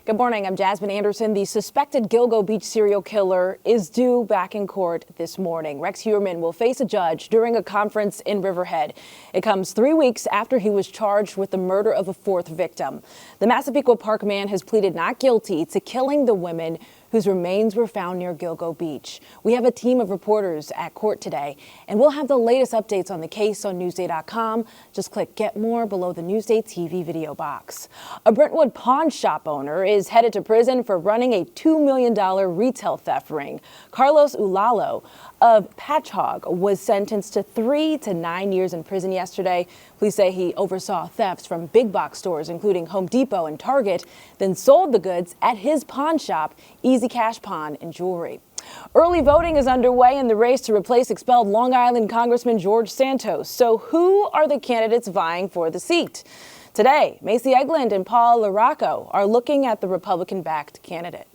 Good morning. I'm Jasmine Anderson. The suspected Gilgo Beach serial killer is due back in court this morning. Rex Heuermann will face a judge during a conference in Riverhead. It comes 3 weeks after he was charged with the murder of a fourth victim. The Massapequa Park man has pleaded not guilty to killing the women whose remains were found near Gilgo Beach. We have a team of reporters at court today, and we'll have the latest updates on the case on Newsday.com. Just click Get More below the Newsday TV video box. A Brentwood pawn shop owner is headed to prison for running a $2 million retail theft ring. Carlos Ulalo of Patchogue was sentenced to 3 to 9 years in prison yesterday. Police say he oversaw thefts from big box stores, including Home Depot and Target, then sold the goods at his pawn shop, Easy Cash Pawn and Jewelry. Early voting is underway in the race to replace expelled Long Island Congressman George Santos. So who are the candidates vying for the seat? Today, Macy Egland and Paul LaRocco are looking at the Republican-backed candidate.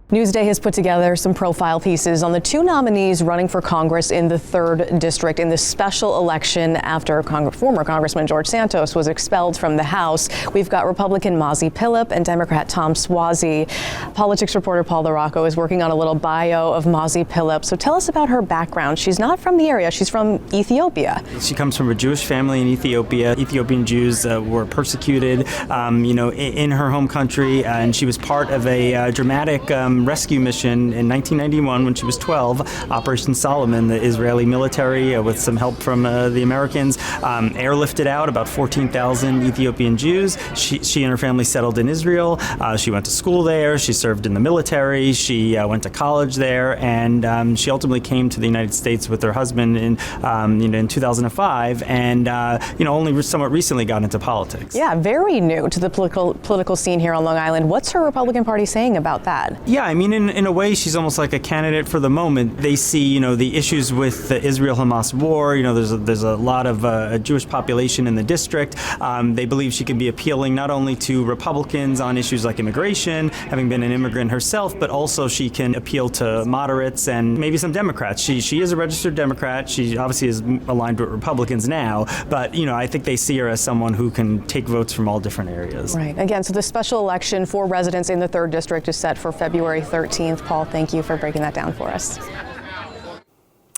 Newsday has put together some profile pieces on the two nominees running for Congress in the 3rd District in the special election after former Congressman George Santos was expelled from the House. We've got Republican Mazi Pilip and Democrat Tom Suozzi. Politics reporter Paul LaRocco is working on a little bio of Mazi Pilip. So tell us about her background. She's not from the area. She's from Ethiopia. She comes from a Jewish family in Ethiopia. Ethiopian Jews were persecuted, in her home country, and she was part of a dramatic rescue mission in 1991 when she was 12, Operation Solomon. The Israeli military, with some help from the Americans, airlifted out about 14,000 Ethiopian Jews. She and her family settled in Israel. She went to school there. She served in the military. She went to college there, and she ultimately came to the United States with her husband in 2005, and only somewhat recently got into politics. Yeah, very new to the political scene here on Long Island. What's her Republican Party saying about that? Yeah, I mean, in a way, she's almost like a candidate for the moment. They see, the issues with the Israel-Hamas war. There's a lot of a Jewish population in the district. They believe she can be appealing not only to Republicans on issues like immigration, having been an immigrant herself, but also she can appeal to moderates and maybe some Democrats. She is a registered Democrat. She obviously is aligned with Republicans now, but, I think they see her as someone who can take votes from all different areas. Right. Again, so the special election for residents in the 3rd District is set for February 13th. Paul, thank you for breaking that down for us.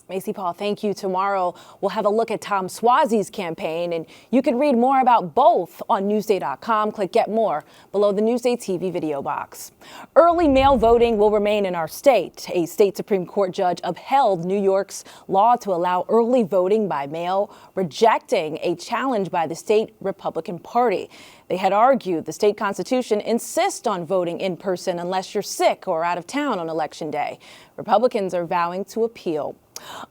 Macy, Paul, thank you. Tomorrow, we'll have a look at Tom Suozzi's campaign, and you can read more about both on Newsday.com. Click Get More below the Newsday TV video box. Early mail voting will remain in our state. A state Supreme Court judge upheld New York's law to allow early voting by mail, rejecting a challenge by the state Republican Party. They had argued the state constitution insists on voting in person unless you're sick or out of town on Election Day. Republicans are vowing to appeal.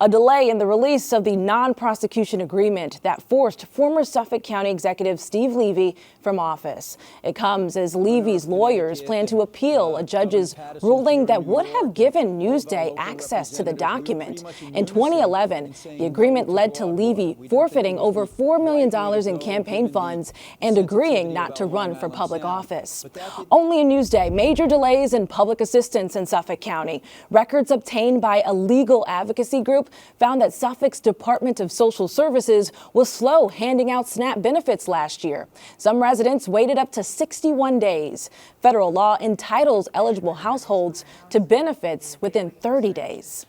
A delay in the release of the non-prosecution agreement that forced former Suffolk County Executive Steve Levy from office. It comes as Levy's lawyers plan to appeal a judge's ruling that would have given Newsday access to the document. In 2011, the agreement led to Levy forfeiting over $4 million in campaign funds and agreeing not to run for public office. Only in Newsday, major delays in public assistance in Suffolk County. Records obtained by a legal advocacy group found that Suffolk's Department of Social Services was slow handing out SNAP benefits last year. Some residents waited up to 61 days. Federal law entitles eligible households to benefits within 30 days.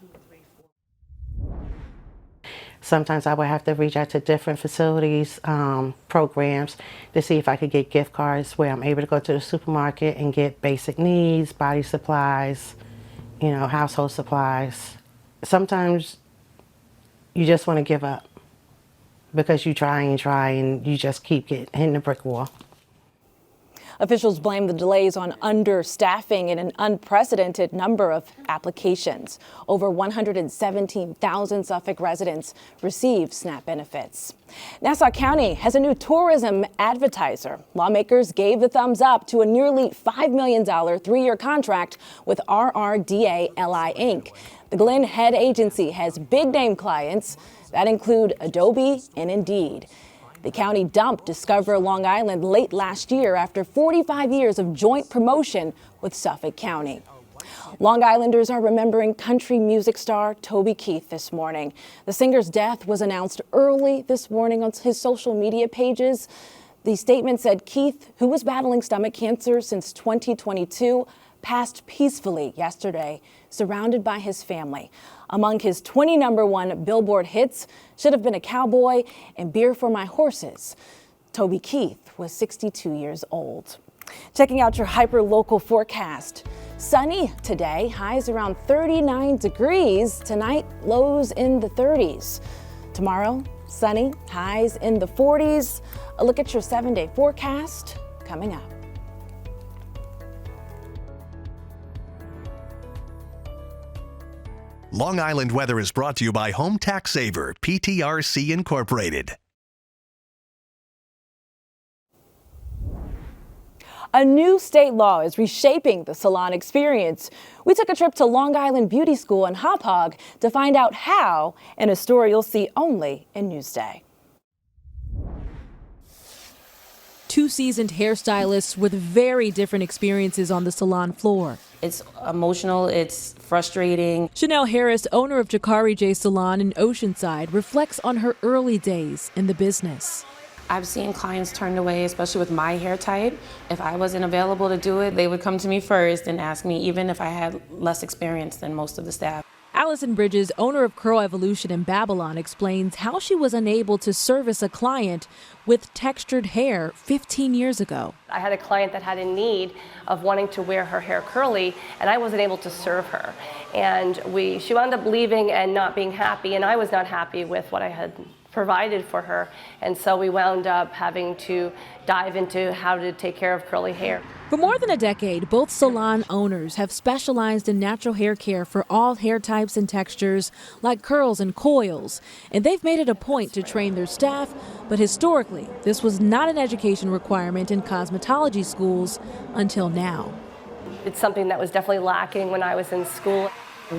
Sometimes I would have to reach out to different facilities, programs to see if I could get gift cards where I'm able to go to the supermarket and get basic needs, body supplies, household supplies. Sometimes you just want to give up because you try and you just keep hitting the brick wall. Officials blame the delays on understaffing and an unprecedented number of applications. Over 117,000 Suffolk residents received SNAP benefits. Nassau County has a new tourism advertiser. Lawmakers gave the thumbs up to a nearly $5 million 3-year contract with RRDA LI Inc. The Glen Head agency has big-name clients that include Adobe and Indeed. The county dumped Discover Long Island late last year after 45 years of joint promotion with Suffolk County. Long Islanders are remembering country music star Toby Keith this morning. The singer's death was announced early this morning on his social media pages. The statement said Keith, who was battling stomach cancer since 2022, passed peacefully yesterday, surrounded by his family. Among his 20 #1 Billboard hits should have been a cowboy and Beer for My Horses. Toby Keith was 62 years old. Checking out your hyper-local forecast. Sunny today, highs around 39 degrees. Tonight, lows in the 30s. Tomorrow, sunny, highs in the 40s. A look at your 7-day forecast coming up. Long Island weather is brought to you by Home Tax Saver, PTRC Incorporated. A new state law is reshaping the salon experience. We took a trip to Long Island Beauty School in Hauppauge to find out how, in a story you'll see only in Newsday. Two seasoned hairstylists with very different experiences on the salon floor. It's emotional, it's frustrating. Chanel Harris, owner of Jakari J Salon in Oceanside, reflects on her early days in the business. I've seen clients turned away, especially with my hair type. If I wasn't available to do it, they would come to me first and ask me, even if I had less experience than most of the staff. Allison Bridges, owner of Curl Evolution in Babylon, explains how she was unable to service a client with textured hair 15 years ago. I had a client that had a need of wanting to wear her hair curly, and I wasn't able to serve her. And she wound up leaving and not being happy, and I was not happy with what I had provided for her. And so we wound up having to dive into how to take care of curly hair. For more than a decade, both salon owners have specialized in natural hair care for all hair types and textures, like curls and coils. And they've made it a point to train their staff, but historically, this was not an education requirement in cosmetology schools until now. It's something that was definitely lacking when I was in school.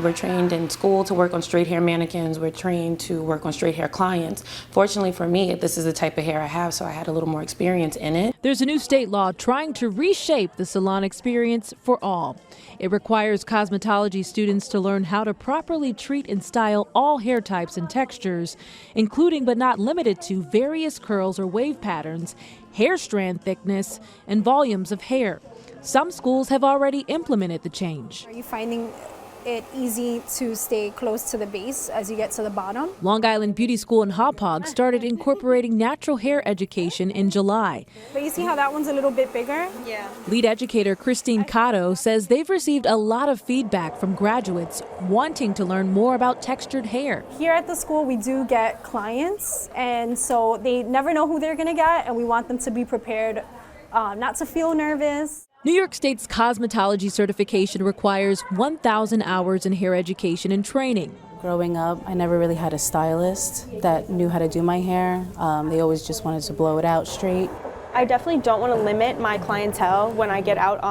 We're trained in school to work on straight hair mannequins. We're trained to work on straight hair clients. Fortunately for me, this is the type of hair I have, so I had a little more experience in it. There's a new state law trying to reshape the salon experience for all. It requires cosmetology students to learn how to properly treat and style all hair types and textures, including but not limited to various curls or wave patterns, hair strand thickness, and volumes of hair. Some schools have already implemented the change. Are you finding it easy to stay close to the base as you get to the bottom? Long Island Beauty School in Hauppauge started incorporating natural hair education in July. But you see how that one's a little bit bigger? Yeah. Lead educator Christine Cotto says they've received a lot of feedback from graduates wanting to learn more about textured hair. Here at the school, we do get clients, and so they never know who they're going to get, and we want them to be prepared not to feel nervous. New York State's cosmetology certification requires 1,000 hours in hair education and training. Growing up, I never really had a stylist that knew how to do my hair. They always just wanted to blow it out straight. I definitely don't want to limit my clientele when I get out,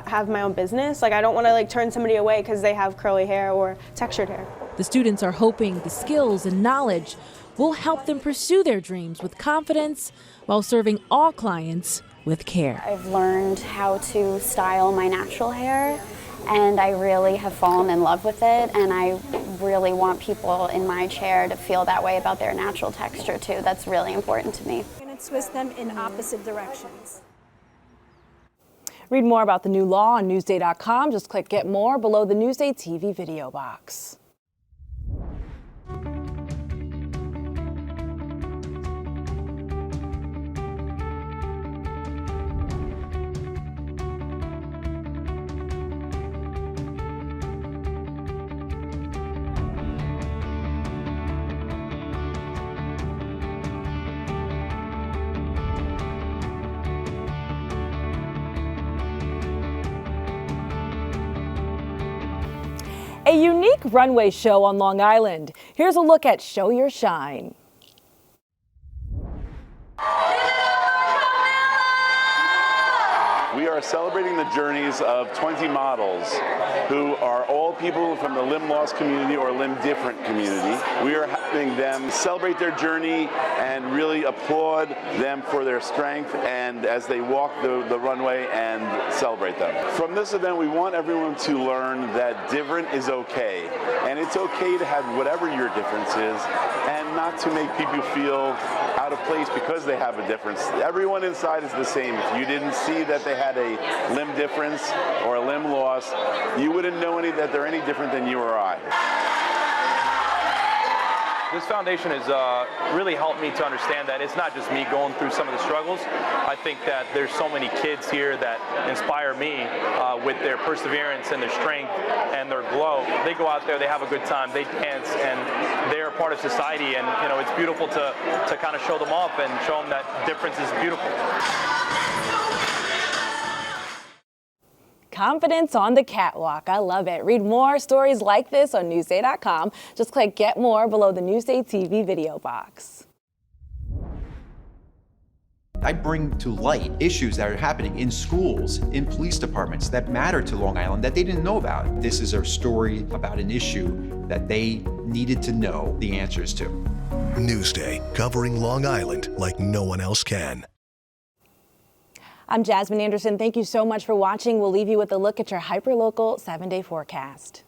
have my own business. Like, I don't want to turn somebody away because they have curly hair or textured hair. The students are hoping the skills and knowledge will help them pursue their dreams with confidence while serving all clients with care. I've learned how to style my natural hair, and I really have fallen in love with it, and I really want people in my chair to feel that way about their natural texture too. That's really important to me. I'm going to twist them in opposite directions. Read more about the new law on Newsday.com. Just click Get More below the Newsday TV video box. A unique runway show on Long Island. Here's a look at Show Your Shine. We are celebrating the journeys of 20 models who are all people from the limb loss community or limb different community. We are having them celebrate their journey and really applaud them for their strength and as they walk the runway and celebrate them. From this event, we want everyone to learn that different is okay. And it's okay to have whatever your difference is and not to make people feel out out of place because they have a difference. Everyone inside is the same. If you didn't see that they had a limb difference or a limb loss, you wouldn't know that they're any different than you or I. This foundation has really helped me to understand that it's not just me going through some of the struggles. I think that there's so many kids here that inspire me with their perseverance and their strength and their glow. They go out there, they have a good time, they dance, and they're a part of society. And you know, it's beautiful to kind of show them off and show them that difference is beautiful. Confidence on the catwalk. I love it. Read more stories like this on Newsday.com. Just click Get More below the Newsday TV video box. I bring to light issues that are happening in schools, in police departments that matter to Long Island that they didn't know about. This is a story about an issue that they needed to know the answers to. Newsday, covering Long Island like no one else can. I'm Jasmine Anderson. Thank you so much for watching. We'll leave you with a look at your hyperlocal 7-day forecast.